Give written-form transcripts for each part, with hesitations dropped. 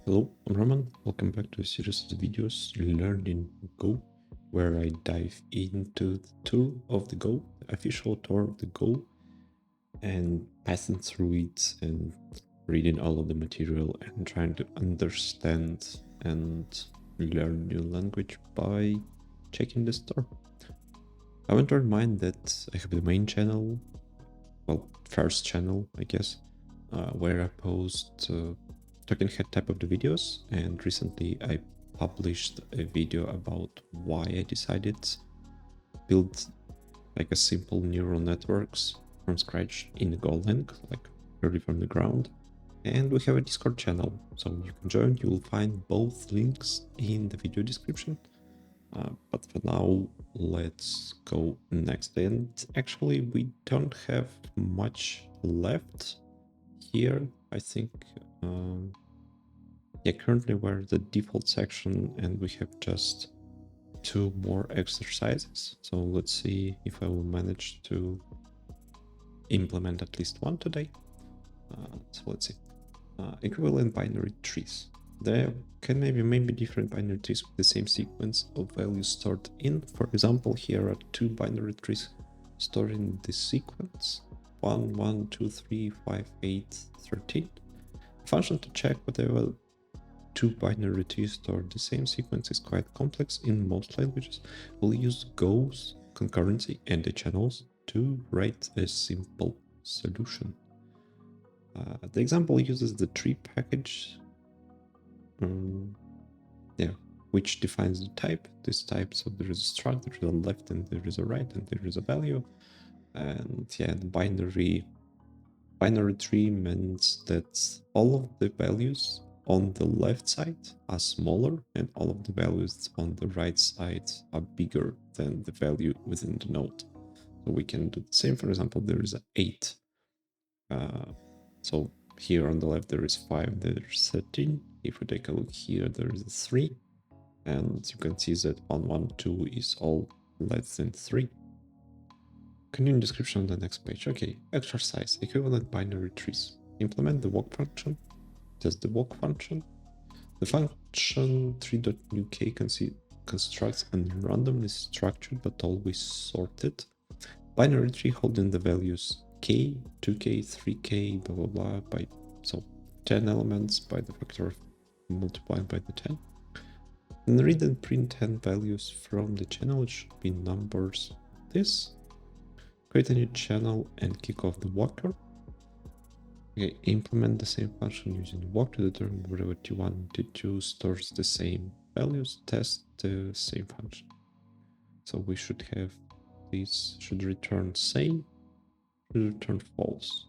Hello, I'm Roman. Welcome back to a series of videos learned in Go, where I dive into the tour of the Go, the official tour of the Go, and passing through it and reading all of the material and trying to understand and learn new language by checking the store. I want to remind that I have the main channel, well, first channel, I guess, where I post talking head type of the videos, and recently I published a video about why I decided to build like a simple neural networks from scratch in Golang, like purely from the ground. And we have a Discord channel, so you can join. You will find both links in the video description. But for now, let's go next. And actually, we don't have much left here. I think, yeah, currently we're the default section and we have just 2 more exercises. So let's see if I will manage to implement at least one today. So let's see. Equivalent binary trees. There can maybe different binary trees with the same sequence of values stored in. For example, here are 2 binary trees stored in this sequence: 1, 1, 2, 3, 5, 8, 13. Function to check whether 2 binary trees stored the same sequence is quite complex in most languages. We'll use Go's concurrency and the channels to write a simple solution. The example uses the tree package, which defines the type. This type, so there is a struct, there is a left, and there is a right, and there is a value. And yeah, the binary tree means that all of the values on the left side are smaller, and all of the values on the right side are bigger than the value within the node. So we can do the same. For example, there is an 8. So here on the left there is 5, there's 13. If we take a look here, there is a 3, and you can see that 1, 1, 2 is all less than 3. Continuing description on the next page. Okay, exercise, equivalent binary trees. Implement the walk function. Test the walk function. The function tree.newk constructs a randomly structured but always sorted binary tree holding the values k, 2k, 3k, blah blah blah, by so 10 elements by the factor of multiplied by the 10. And read and print 10 values from the channel. It should be numbers like this. Create a new channel and kick off the walker. Okay, implement the same function using the walk to determine whether T1 and T2 stores the same values. Test the same function. So we should have this should return same, should return false.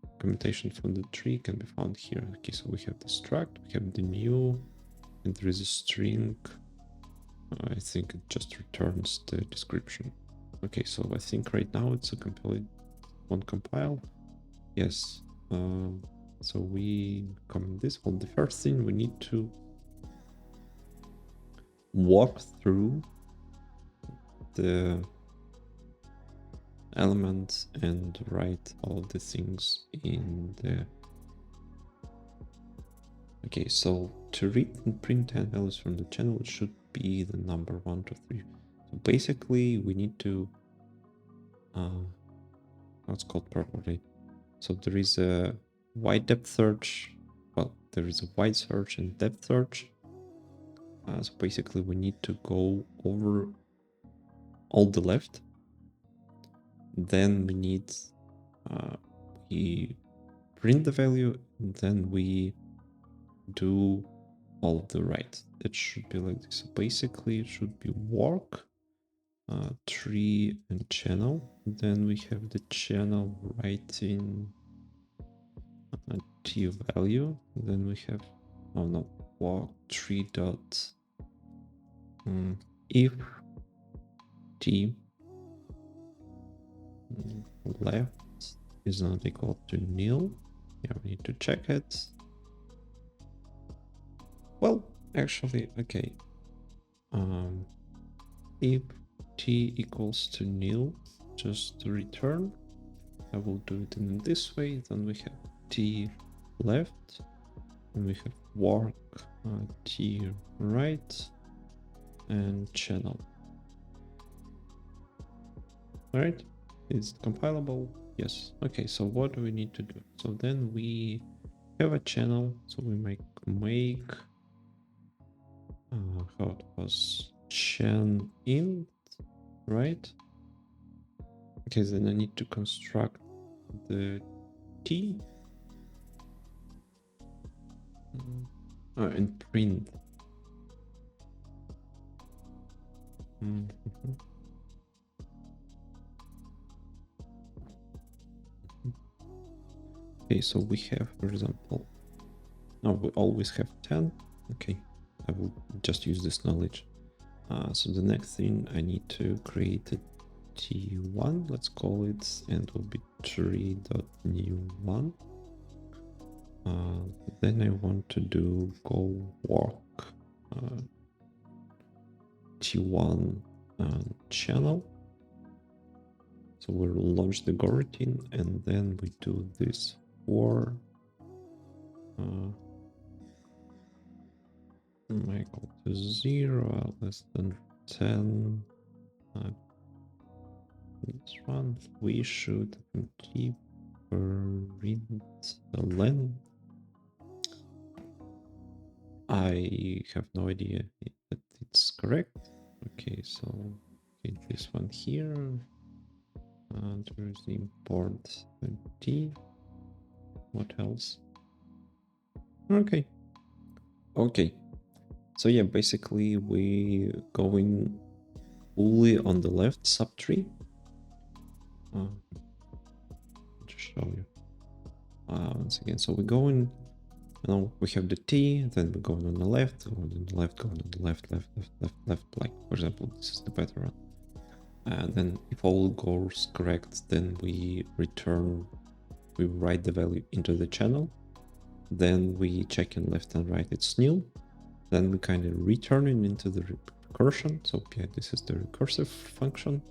Documentation from the tree can be found here. Okay, so we have the struct, we have the new, and there is a string. I think it just returns the description. Okay, so I think right now it's a compile, won't compile. Yes. So we comment this. Well, the first thing we need to walk through the elements and write all the things in the. Okay, so to read and print 10 values from the channel, it should be the number 1 to 3. So basically, we need to. What's called properly. So there is a wide depth search. Well, there is a wide search and depth search. So basically, we need to go over all the left. Then we need we print the value, and then we do all of the right. It should be like this. So basically, it should be walk, tree, and channel. Then we have the channel writing t value. Then we have walk tree dot if t left is not equal to nil. Yeah, we need to check it. Well, actually, okay. If t equals to nil, just to return, I will do it in this way. Then we have t left, And we have work, t right, and channel. All right, is it compilable? Yes. Okay, so what do we need to do? So then we have a channel, so we make how it was, chan int, right? Okay, then I need to construct the t and print. Okay, so we have, for example, we always have 10. Okay, I will just use this knowledge. So the next thing I need to create a t1, let's call it, and it will be tree.new1. Then I want to do go work t1 channel. So we'll launch the Goroutine and then we do this for equal to 0, less than 10. This one we should keep print the length. I have no idea that it's correct. Okay, so okay, this one here. And there is the import t. What else? Okay. Okay. So yeah, basically we going fully on the left subtree. Just show you once again. So we're going. Now we have the t, then we're going on the left, going on the left, going on the left, left, left, left, left. Like for example, this is the better one. And then if all goes correct, then we write the value into the channel. Then we check in left and right, it's nil. Then we kind of return it into the recursion. So yeah, this is the recursive function.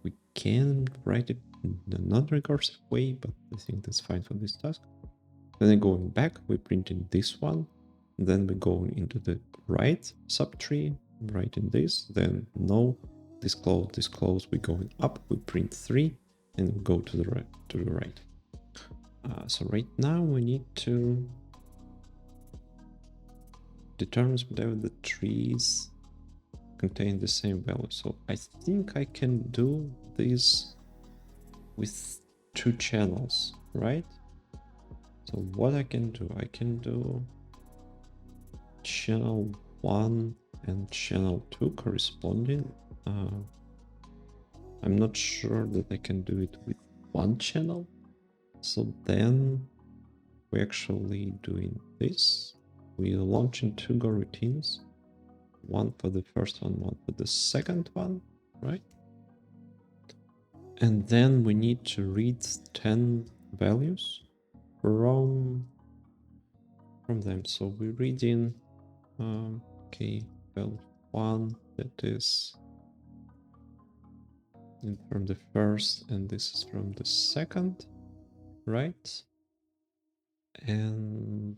We can write it in a non-recursive way, but I think that's fine for this task. Then going back, we print in this one. Then we go into the right subtree, writing this. Then no, this close, we going up, we print 3, and we go to the right. So right now we need to determine whether the trees contain the same value. So I think I can do this with 2 channels, right? So what I can do channel 1 and channel 2 corresponding. I'm not sure that I can do it with 1 channel. So then we're actually doing this. We're launching 2 Goroutines, one for the first one for the second one, right? And then we need to read 10 values from them. So we're reading okay, value 1, that is from the first, and this is from the second, right? And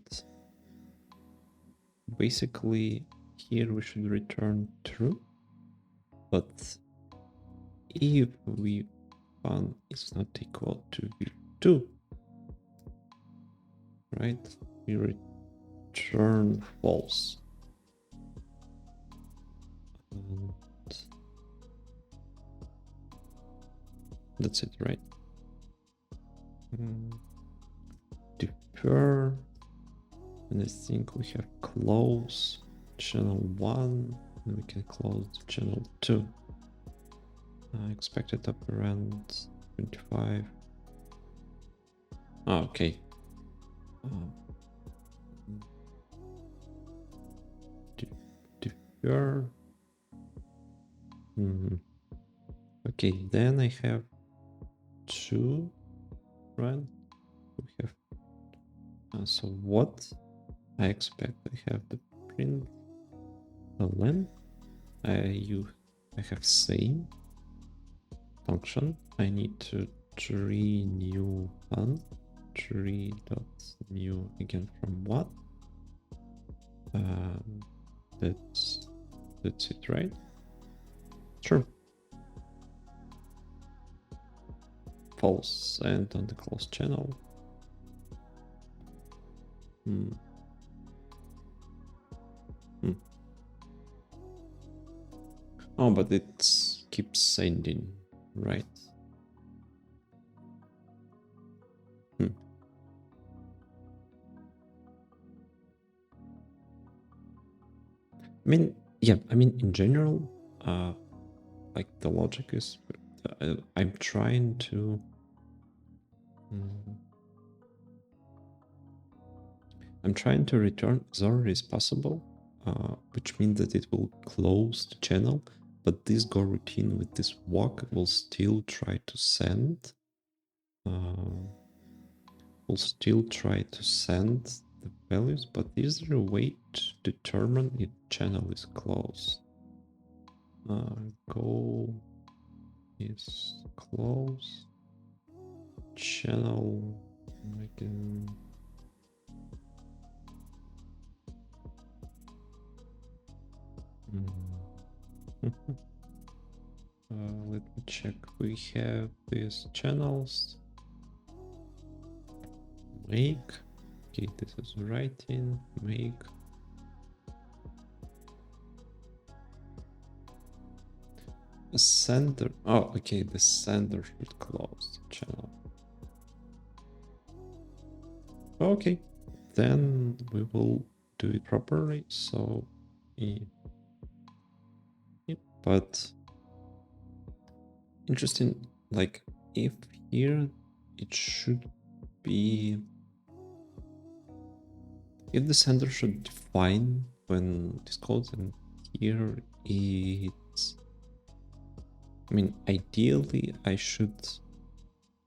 basically here we should return true, but if v1 is not equal to v2, right, we return false. And that's it, right? Defer, and I think we have close channel 1, and we can close channel 2. Expected up around 25. Oh, okay. Defer. Okay, then I have 2, right? We have so what I expect, I have the print the length. I have same function. I need to tree new one tree.new again from what? That's it, right? Sure. False and on the closed channel. Hmm. Hmm. Oh, but it keeps sending, right? Hmm. I mean, yeah, I mean, in general, like the logic is, I'm trying to, I'm trying to return as early as possible, which means that it will close the channel, but this goroutine with this walk will still try to send, the values, but is there a way to determine if channel is closed? Go is closed. Channel. I can. Let me check. We have these channels. Make. Okay, this is writing. Make. A sender. Oh, okay. The sender should close the channel. Okay, then we will do it properly. So, yep, but interesting. Like if here it should be, if the sender should define when this code, and here it's, I mean, ideally I should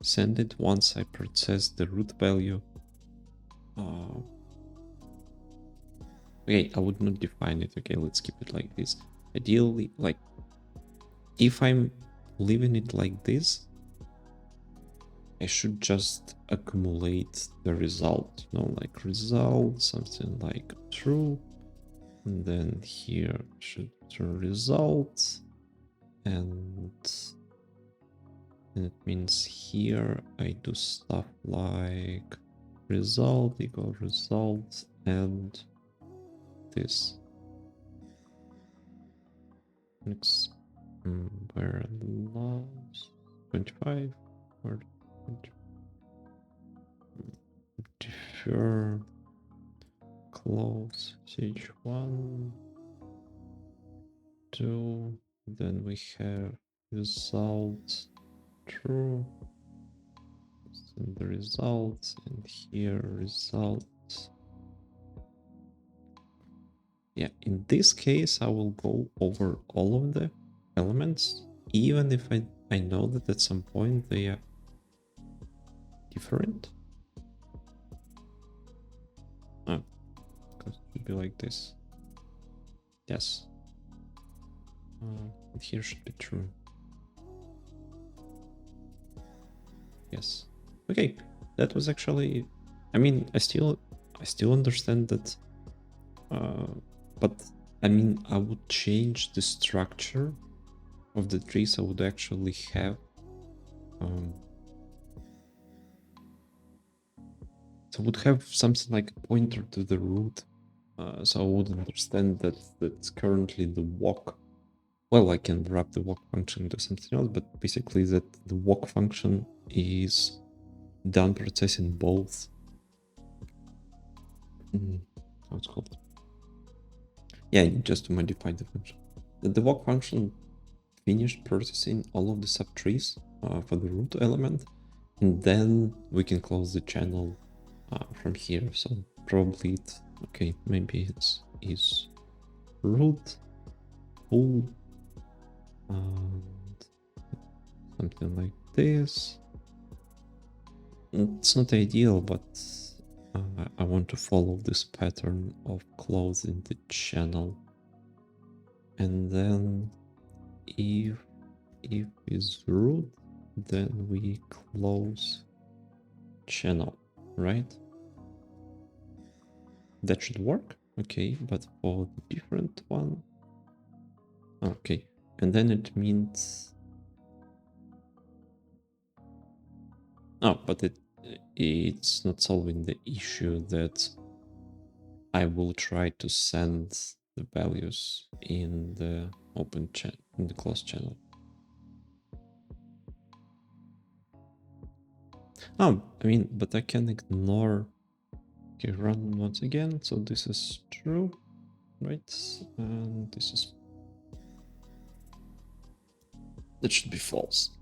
send it once I process the root value. Okay, I would not define it. Okay, let's keep it like this. Ideally, like if I'm leaving it like this, I should just accumulate the result, you know, like result, something like true. And then here should turn results. And it means here I do stuff like result equal result and this. Next, where loss 25 or defer close ch1 2, then we have result true, and the results, and here results. Yeah, in this case I will go over all of the elements, even if I know that at some point they are different. Oh, because it should be like this. Yes. Here should be true. Yes. Okay, that was actually, I mean, I still understand that, but I mean, I would change the structure of the trees. I would actually have, so I would have something like a pointer to the root. So I would understand that that's currently the walk. Well, I can wrap the walk function into something else, but basically that the walk function is done processing both. How it's called? Yeah, just to modify the function. The walk function finished processing all of the subtrees for the root element, and then we can close the channel from here. So probably it, okay, maybe it's is root full and something like this. It's not ideal, but I want to follow this pattern of closing the channel. And then if is root, then we close channel. right? That should work. Okay, but for the different one, okay, and then it means, oh, but it's not solving the issue that I will try to send the values in the open chat, in the closed channel. Oh, I mean, but I can ignore. Okay, run once again. So this is true, right? And this is, that should be false.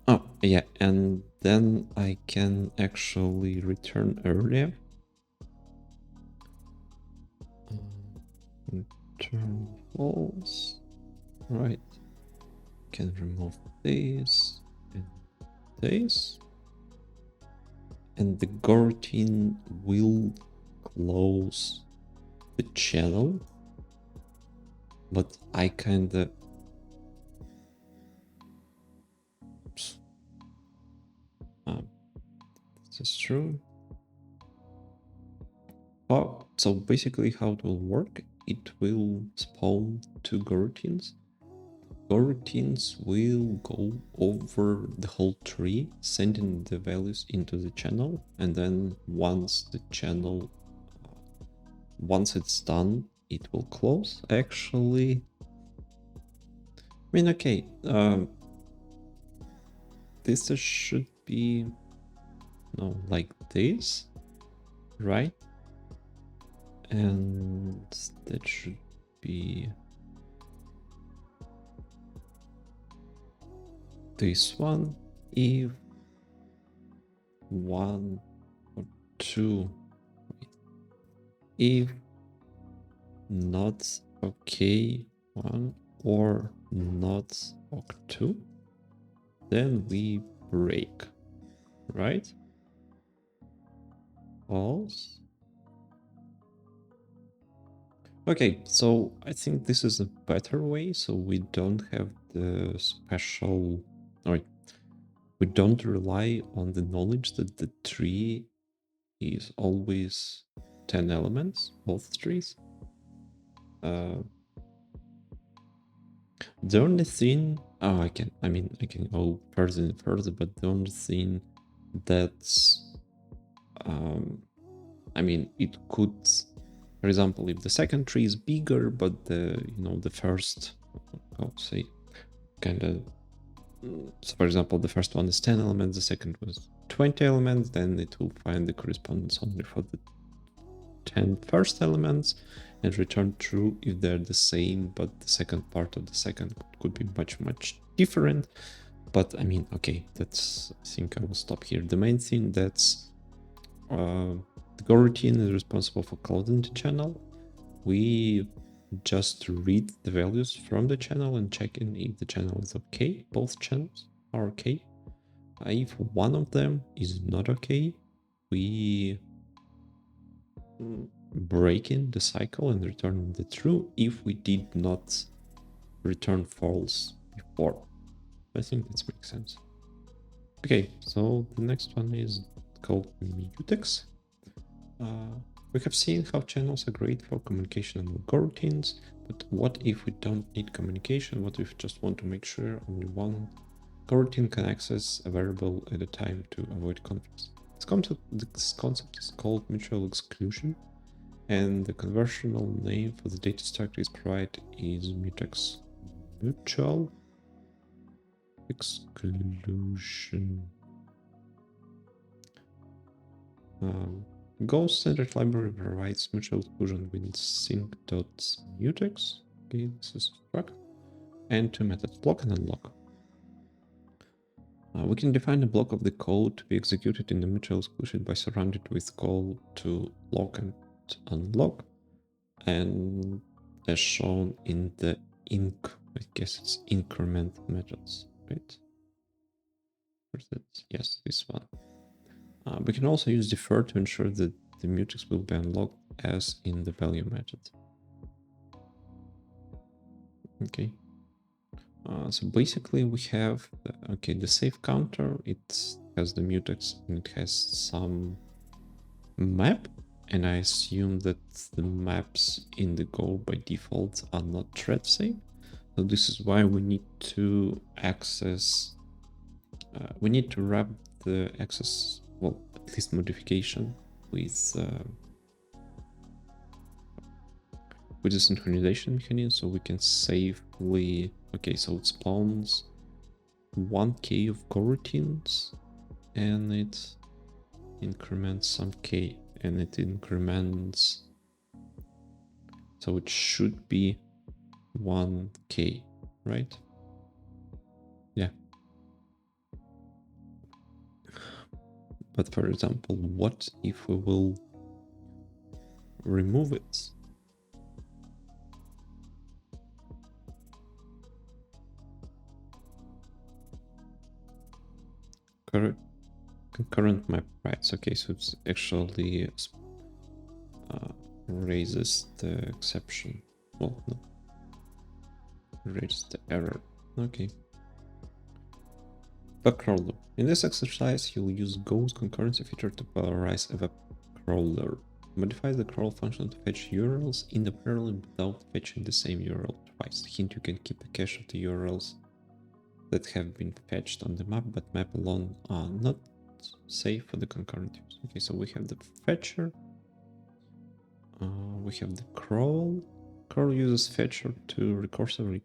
Oh, yeah, and then I can actually return earlier. Return false, right? Can remove this and this. And the Goroutine will close the channel, but I kinda, oops, this is true. Oh, so basically how it will work, it will spawn two Goroutines. Goroutines will go over the whole tree, sending the values into the channel, and then once the channel, once it's done, it will close. Actually, I mean, okay, this should be, no, like this, right? And that should be this one if one or two, if not okay one or not ok two, then we break, right? False. Okay, so I think this is a better way, so we don't have the special, or we don't rely on the knowledge that the tree is always 10 elements, both trees. The only thing, oh, I can go further and further, but the only thing that's, it could, for example, if the second tree is bigger, but the first, I'll say, kind of, so for example, the first one is 10 elements, the second was 20 elements, then it will find the correspondence only for the 10 first elements and return true if they're the same, but the second part of the second could be much, much different. But I mean, okay, that's, I think I will stop here. The main thing that's, the Goroutine is responsible for closing the channel. We just read the values from the channel and checking if the channel is okay. Both channels are okay. If one of them is not okay, we breaking the cycle and returning the true if we did not return false before. I think this makes sense. Okay, so the next one is called mutex. We have seen how channels are great for communication and goroutines, but what if we don't need communication? What if we just want to make sure only one goroutine can access a variable at a time to avoid conflicts? This concept is called mutual exclusion, and the conventional name for the data structure is provided is mutex. Mutual exclusion. Go standard library provides mutual exclusion with sync.mutex. Okay, this is struct. And two methods, block and unlock. We can define a block of the code to be executed in the mutual exclusion by surrounding it with call to lock and unlock. And as shown in the I guess it's increment methods, right? Where's that? Yes, this one. We can also use defer to ensure that the mutex will be unlocked as in the value method. Okay. So basically we have, the save counter, it has the mutex and it has some map, and I assume that the maps in the Go by default are not thread safe. So this is why we need to access, we need to wrap the access, well, at least modification with the synchronization mechanism, so we can safely, so it spawns 1k of coroutines and it increments some k, and it increments, so it should be 1k, right? Yeah. But for example, what if we will remove it? Concurrent map rights. Okay, so it's actually raises the exception. Well, no. Raises the error. Okay. Bug crawler. In this exercise, you'll use Go's concurrency feature to parallelize a web crawler. Modify the crawl function to fetch URLs in the parallel without fetching the same URL twice. Hint: you can keep a cache of the URLs that have been fetched on the map, but map alone are not safe for the concurrent use. Okay, so we have the fetcher. We have the crawl. Crawl uses fetcher to recursively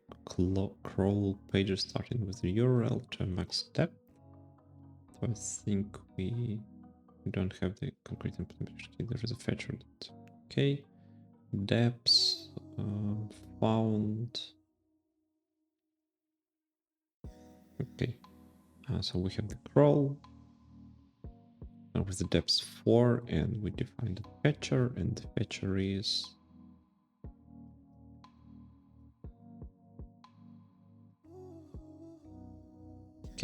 crawl pages starting with the URL to a max depth. So I think we don't have the concrete implementation. Okay, there is a fetcher. Okay, depths found. Okay, so we have the crawl with the depths 4, and we define the fetcher, and the fetcher is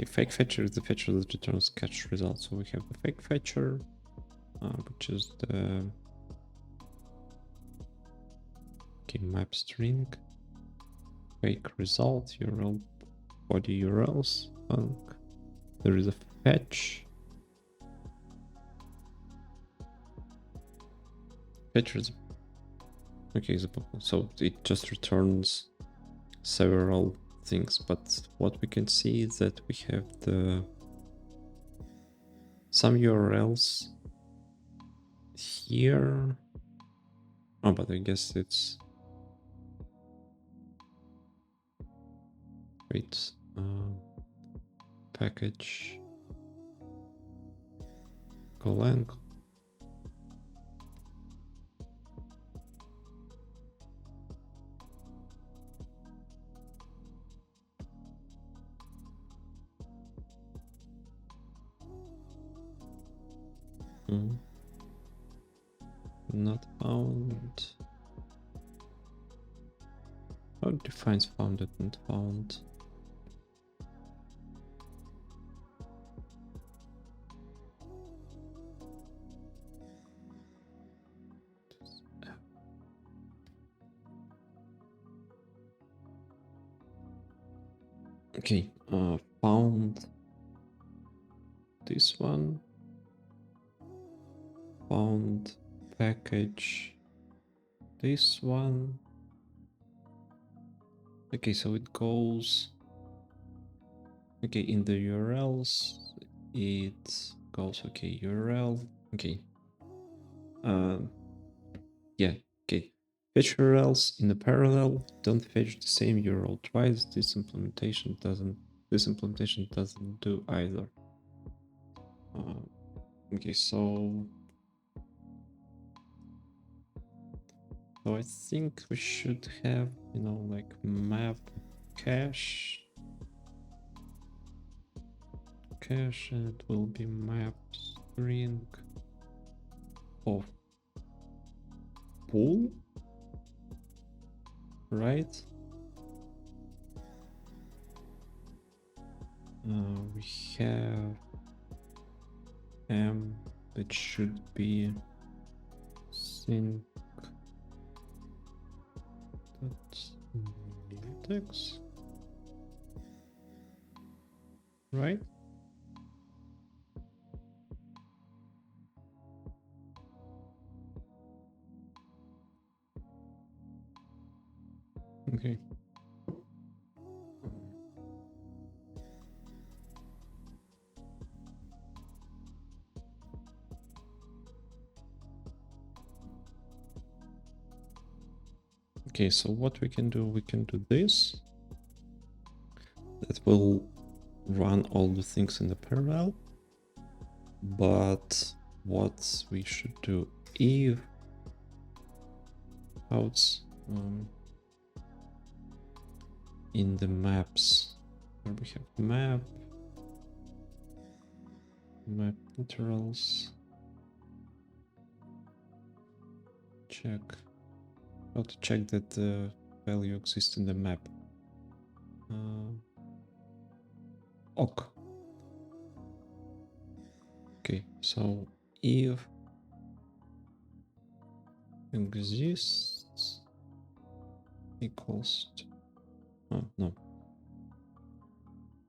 fake fetcher is the fetcher that returns catch results. So we have the fake fetcher, which is the map string, fake result, URL, body URLs. There is a fetch. Fetcher is so it just returns several things, but what we can see is that we have some URLs here. Oh, but I guess it's package Golang. Not found. How it defines found and not found? Okay, found this one. Found package this one. Okay, so it goes. Okay, in the URLs, it goes. Okay, URL. Okay. Yeah. Okay. Fetch URLs in the parallel. Don't fetch the same URL twice. This implementation doesn't do either. Okay, so I think we should have, like map cache, and it will be map string of pool, right? We have that should be sync mutex. right? Okay. Okay, so what we can do this. That will run all the things in the parallel. But what we should do if outs in the maps where we have map literals, check how to check that the value exists in the map. Ok. Okay, so if exists equals to, oh no.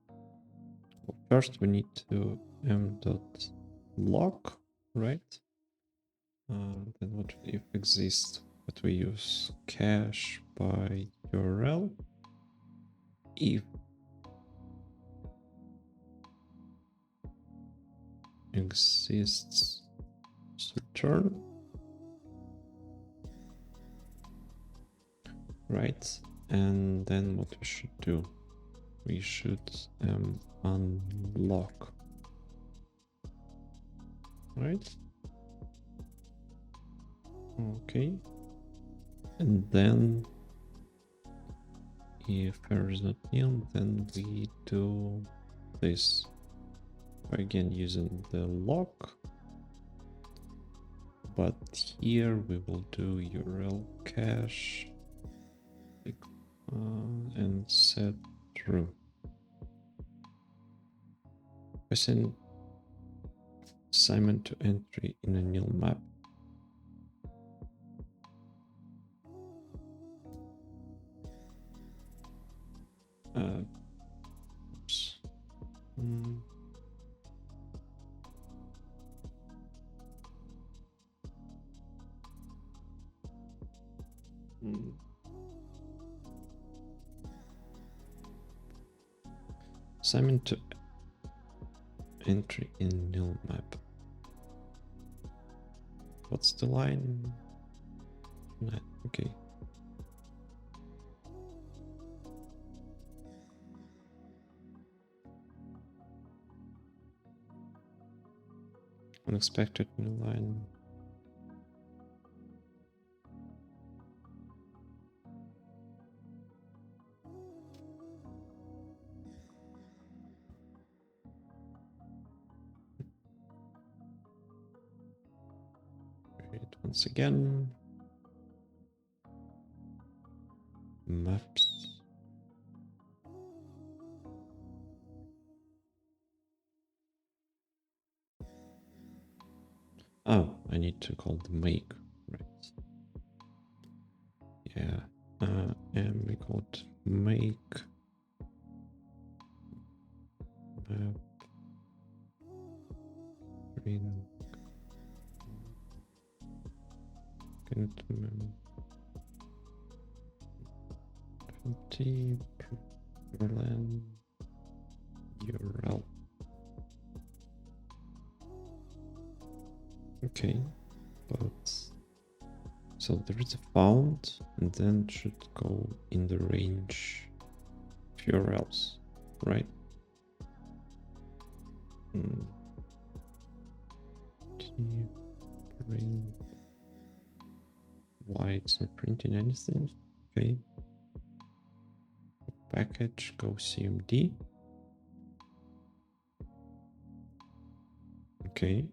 Well, first we need to m.lock, right? Then what if exists, but we use cache by URL. If exists, return, right? And then what we should do, we should unlock, right? Okay. And then if error is not nil, then we do this. Again, using the lock. But here we will do URL cache and set true. Assign assignment to entry in a nil map. Oops. Assignment to entry in nil map. What's the line? Okay. Unexpected new line. Wait, once again. Maps. Oh, I need to call the make, right? Yeah. And we called make map green. Empty Berlin URL. Okay, but so there is a found, and then it should go in the range of URLs, right? Print. Why it's not printing anything? Okay. Package go CMD. Okay.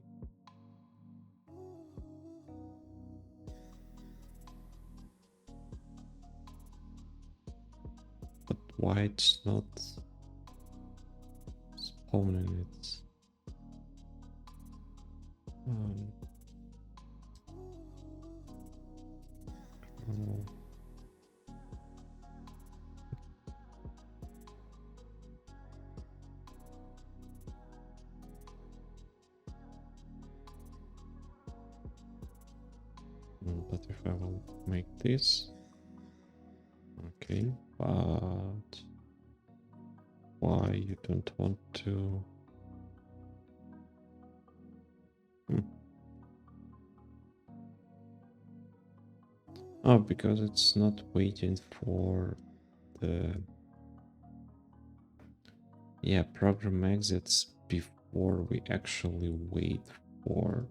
But why it's not spawning it? I will make this. Okay, but why you don't want to? Oh, because it's not waiting for the program exits before we actually wait for.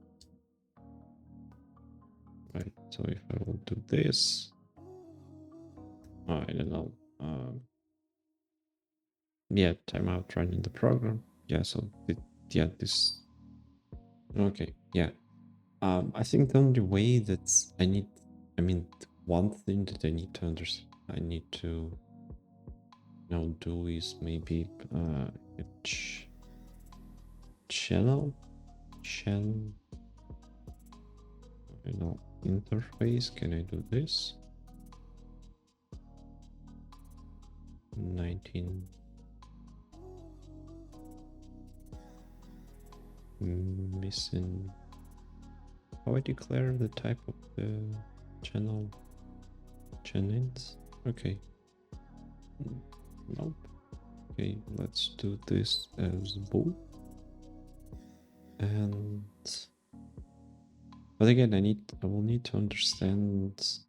Right, so if I will do this, I don't know. Yeah, timeout running the program. Yeah, so this. Okay, yeah. I think the only way that one thing that I need to understand, I need to do is maybe a channel, interface. Can I do this? 19 missing. How I declare the type of the channel? Channels. Okay. Nope. Okay, let's do this as bool. And but again, I will need to understand.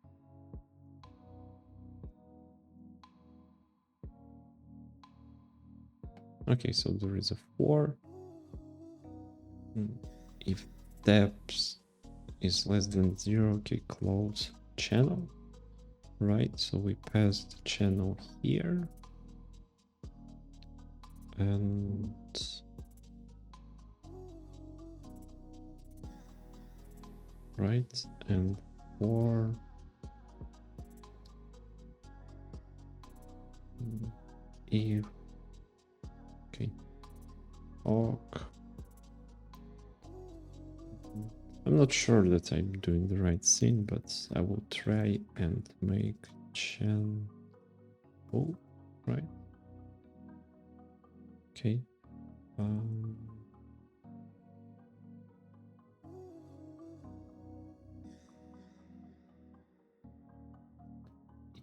Okay, so there is a 4. If depth is less than 0, okay, close channel. Right, so we pass the channel here. And right, and for if okay, ok. I'm not sure that I'm doing the right thing, but I will try and make channel right. Okay.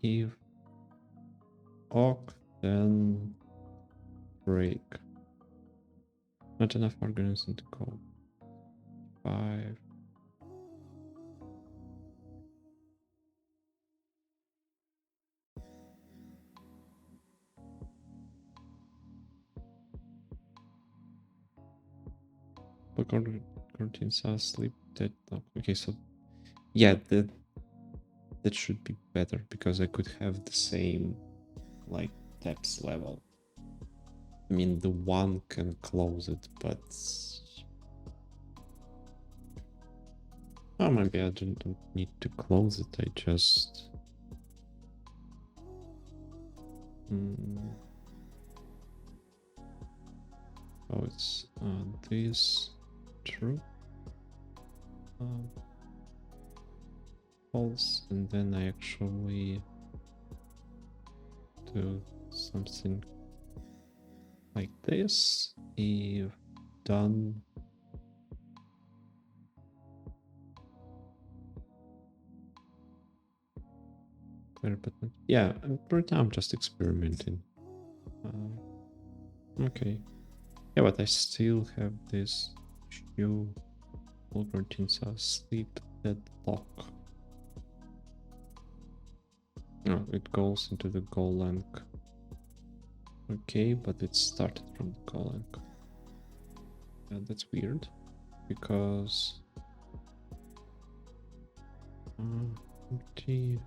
If ok, then break. Not enough organisms to code. 5. But Goroutines are sleep deadlock. Okay, so yeah, that should be better because I could have the same like depth level. I mean, the one can close it, but oh, maybe I don't need to close it. I just oh, it's this true. False, and then I actually do something like this. If done, clear button. Yeah, right now I'm just experimenting. Okay. Yeah, but I still have this issue. All routines are sleep deadlock. No, it goes into the Golang. Okay, but it started from the Golang. Yeah, that's weird because empty.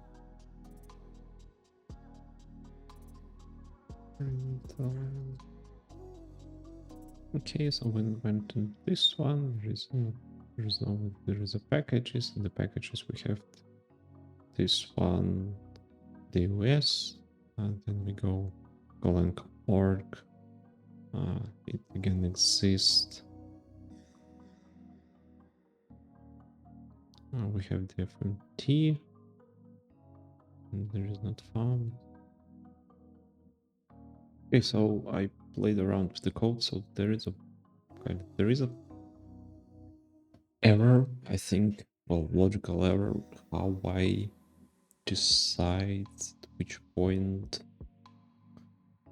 Okay, so when we went to this one, there is a packages. In the packages we have this one, the US, and then we go Golang org. It again exists. We have the FMT, and there is not found. Okay, so I played around with the code, so there is a error, I think, well, logical error, how I decide at which point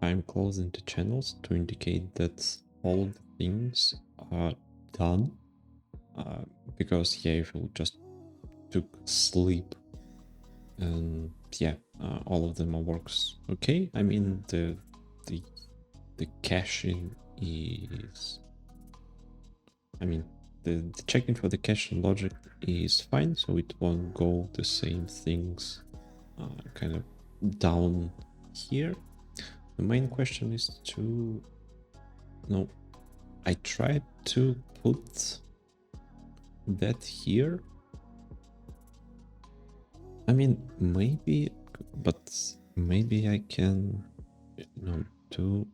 I'm closing the channels to indicate that all the things are done. Because yeah, if you just took sleep and yeah, all of them works okay. I mean the the caching is, I mean the checking for the caching logic is fine, so it won't go the same things kind of down here. The main question is to, no, I tried to put that here. I mean, maybe, but maybe I can, do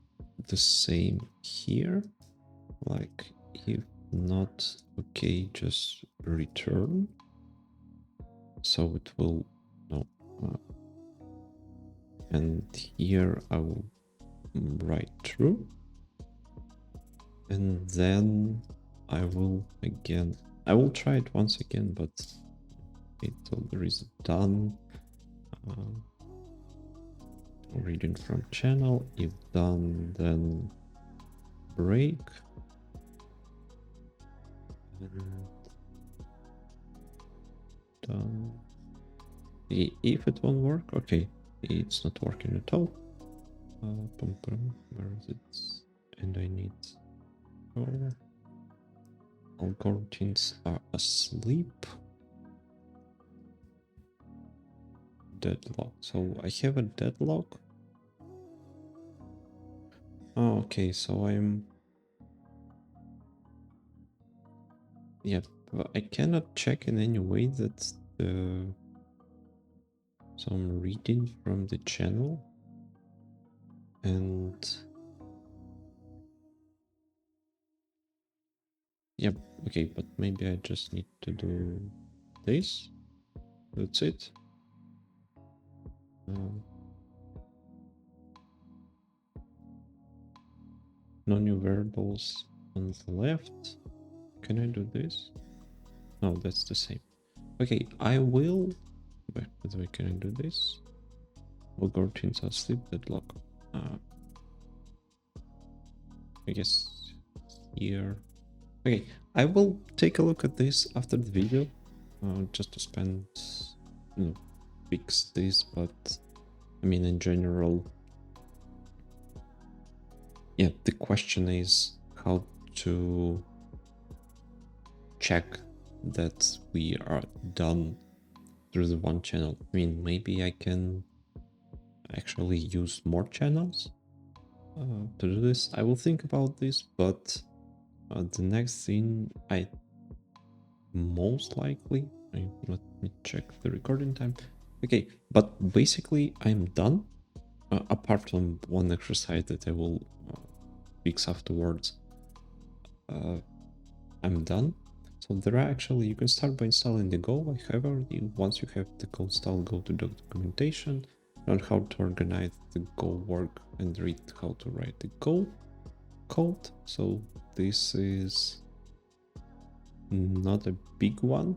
the same here. Like, if not, okay, just return. So it will, no. And here I will write true. And then I will try it once again, but so there is done. Reading from channel, if done, then break. And done. If it won't work, okay, it's not working at all. Where is it? And I need, all Goroutines are asleep. Deadlock. So I have a deadlock. Oh, okay, so I'm, yeah, but I cannot check in any way that the, so I'm reading from the channel and yep, okay, but maybe I just need to do this. That's it. No new variables on the left. Can I do this? No, that's the same. Okay, I will. By the way, can I do this? Well, Goroutines are asleep, deadlock. I guess here. Okay, I will take a look at this after the video, just to spend, fix this. But I mean, in general, yeah, the question is how to check that we are done through the one channel. I mean, maybe I can actually use more channels to do this. I will think about this, but the next thing I most likely, let me check the recording time. Okay, but basically I'm done. Apart from one exercise that I will fix afterwards, I'm done. So there are actually, you can start by installing the Go. However, once you have the Go installed, go to documentation, learn how to organize the Go work and read how to write the Go code. So this is not a big one.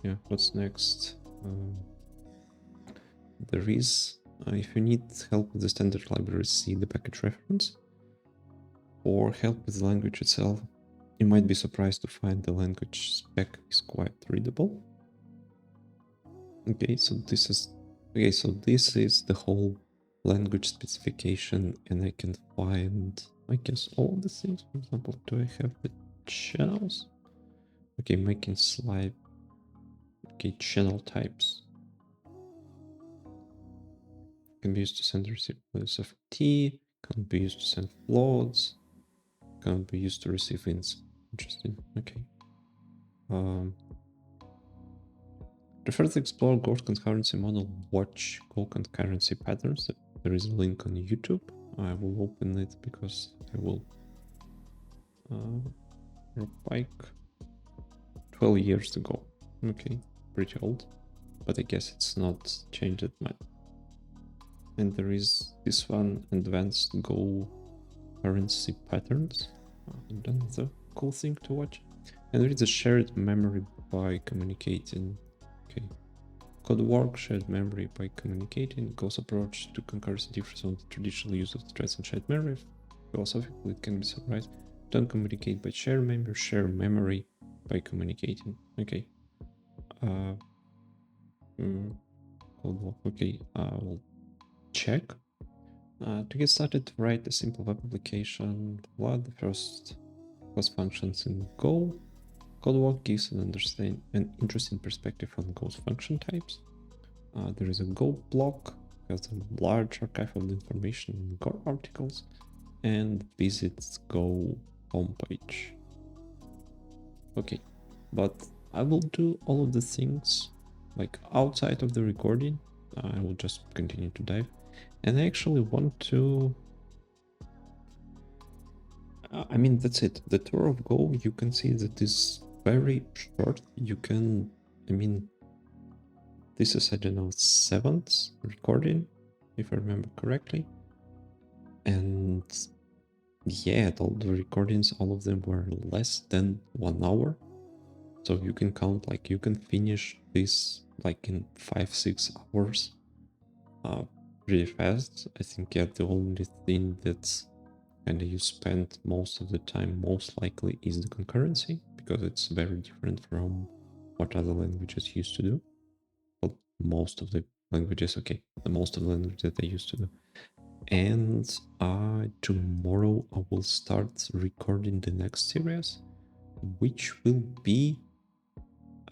Yeah, what's next? There is, if you need help with the standard library, see the package reference, or help with the language itself. You might be surprised to find the language spec is quite readable. Okay, so this is the whole language specification, and I can find, I guess, all the things. For example, do I have the channels? Okay, making slide. Okay, channel types can be used to send receive SFT, can be used to send floats, can be used to receive ins. Interesting. Okay. To further explore Go concurrency model, watch Go concurrency patterns. There is a link on YouTube. I will open it because I will like 12 years ago. Okay, pretty old, but I guess it's not changed that much. And there is this one, advanced Go currency patterns. Another cool thing to watch. And there is a shared memory by communicating. Okay. Code work, shared memory by communicating. Ghost approach to concurrency differs from the traditional use of threads and shared memory. Philosophically, it can be summarized. Don't communicate by share memory by communicating. Okay. Code work. Okay, I'll check. To get started, write a simple web application. What the first class functions in Go. Codework gives an interesting perspective on Go's function types. There is a Go block, has a large archive of information in Go articles, and visits Go homepage. Okay, but I will do all of the things like outside of the recording. I will just continue to dive. And I actually want to... I mean, that's it. The tour of Go, you can see that is very short. You can... I mean, this is, I don't know, 7th recording, if I remember correctly. And yeah, all the recordings, all of them were less than 1 hour. So you can count, like, you can finish this like in 5-6 hours pretty fast. I think, yeah, the only thing that's kind of you spend most of the time most likely is the concurrency, because it's very different from what other languages used to do. Well, most of the languages, okay, the most of the languages that I used to do. And tomorrow I will start recording the next series, which will be,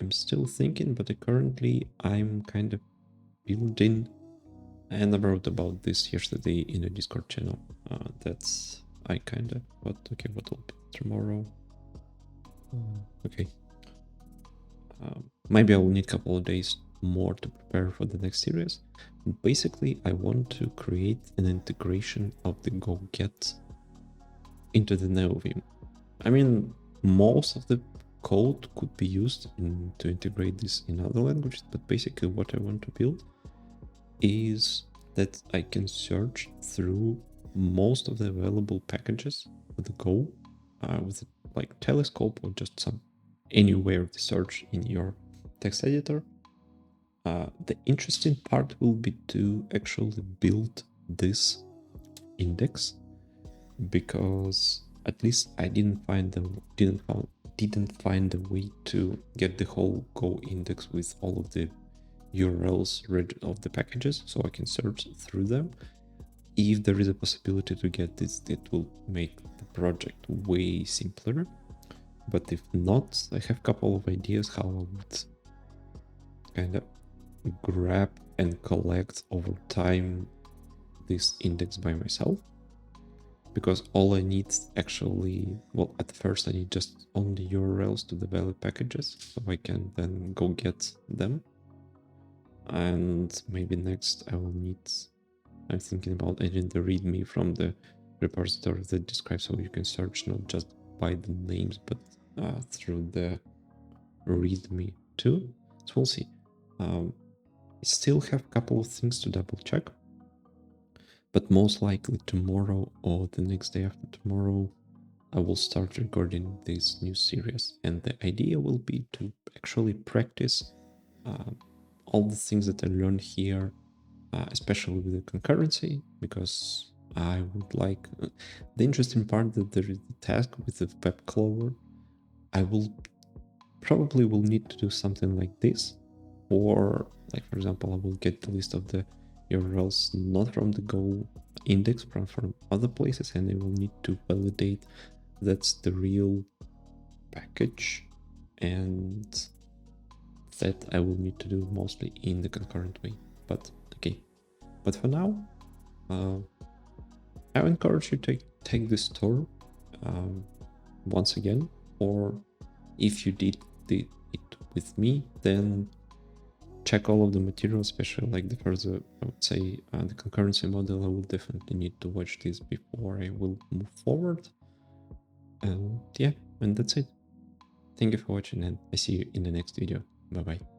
I'm still thinking, but currently I'm kind of building, and I wrote about this yesterday in a Discord channel. That's I kind of, but okay, what will be tomorrow? Okay. Maybe I will need a couple of days more to prepare for the next series. Basically, I want to create an integration of the GoGet into the NeoVim. I mean, most of the code could be used to integrate this in other languages, but basically what I want to build is that I can search through most of the available packages with Go, with like Telescope or just some anywhere to search in your text editor. The interesting part will be to actually build this index, because at least I didn't find a way to get the whole Go index with all of the URLs of the packages, so I can search through them. If there is a possibility to get this, it will make the project way simpler. But if not, I have a couple of ideas how I would kind of grab and collect over time this index by myself. Because all I need actually, well, at first I need just only URLs to the valid packages, so I can then go get them. And maybe next I will need, I'm thinking about adding the README from the repository that describes how you can search not just by the names, but through the README too. So we'll see. I still have a couple of things to double check, but most likely tomorrow or the next day after tomorrow, I will start recording this new series. And the idea will be to actually practice all the things that I learned here, especially with the concurrency, because I would like the interesting part that there is the task with the web clover. I will probably need to do something like this, or like, for example, I will get the list of the URLs not from the Go index, but from other places, and I will need to validate that's the real package, and that I will need to do mostly in the concurrent way. But okay, but for now, I encourage you to take this tour once again, or if you did it with me, then check all of the material, especially like the further, I would say, the concurrency model. I will definitely need to watch this before I will move forward. And yeah, and that's it. Thank you for watching, and I see you in the next video. Bye bye.